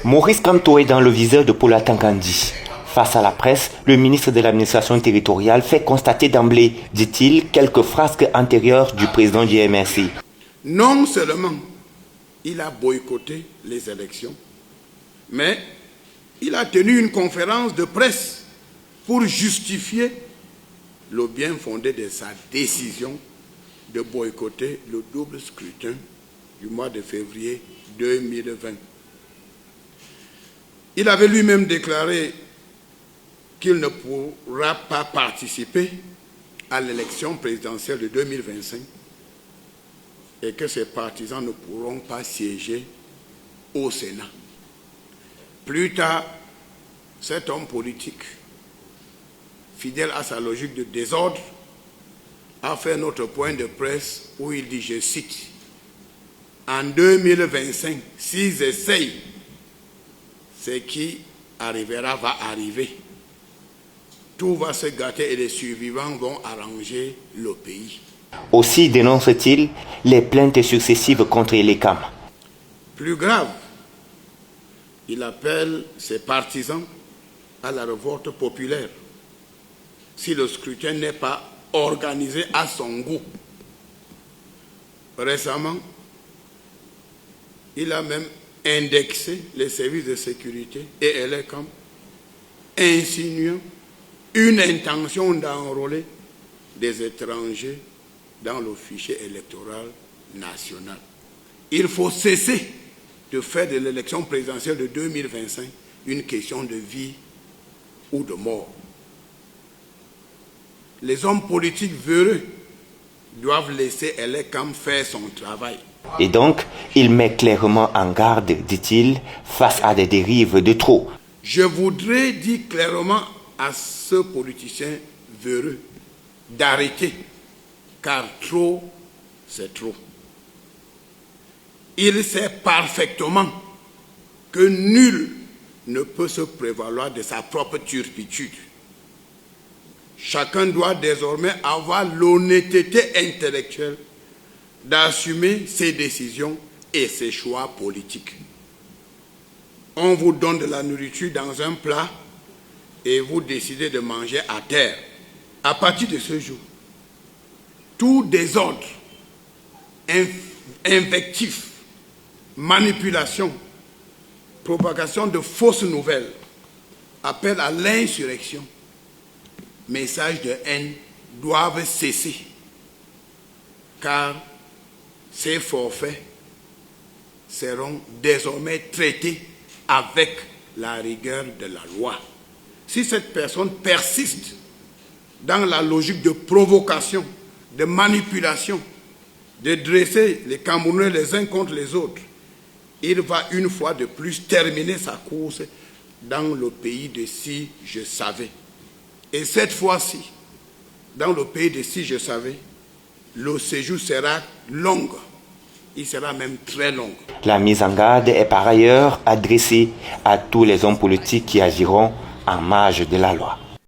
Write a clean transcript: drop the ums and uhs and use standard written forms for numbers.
Maurice Kamto est dans le viseur de Paula Tangandi. Face à la presse, le ministre de l'administration territoriale fait constater d'emblée, dit-il, quelques frasques antérieures du président du MRC. Non seulement il a boycotté les élections, mais il a tenu une conférence de presse pour justifier le bien fondé de sa décision de boycotter le double scrutin du mois de février 2020. Il avait lui-même déclaré qu'il ne pourra pas participer à l'élection présidentielle de 2025 et que ses partisans ne pourront pas siéger au Sénat. Plus tard, cet homme politique, fidèle à sa logique de désordre, a fait notre point de presse où il dit, je cite, « En 2025, s'ils essayent, ce qui arrivera va arriver. Tout va se gâter et les survivants vont arranger le pays. » Aussi dénonce-t-il les plaintes successives contre Elekam. Plus grave, il appelle ses partisans à la révolte populaire si le scrutin n'est pas organisé à son goût. Récemment, il a même indexé les services de sécurité et Elekam, insinuant une intention d'enrôler des étrangers dans le fichier électoral national. Il faut cesser de faire de l'élection présidentielle de 2025 une question de vie ou de mort. Les hommes politiques véreux doivent laisser Elekam faire son travail. Et donc, il met clairement en garde, dit-il, face à des dérives de trop. Je voudrais dire clairement à ce politicien véreux d'arrêter, car trop, c'est trop. Il sait parfaitement que nul ne peut se prévaloir de sa propre turpitude. Chacun doit désormais avoir l'honnêteté intellectuelle d'assumer ses décisions et ses choix politiques. On vous donne de la nourriture dans un plat et vous décidez de manger à terre. À partir de ce jour, tout désordre, invectif, manipulation, propagation de fausses nouvelles, appel à l'insurrection, messages de haine doivent cesser, car ces forfaits seront désormais traités avec la rigueur de la loi. Si cette personne persiste dans la logique de provocation, de manipulation, de dresser les Camerounais les uns contre les autres, il va une fois de plus terminer sa course dans le pays de si je savais. Et cette fois-ci, dans le pays de si je savais, le séjour sera long. Il sera même très long. La mise en garde est par ailleurs adressée à tous les hommes politiques qui agiront en marge de la loi.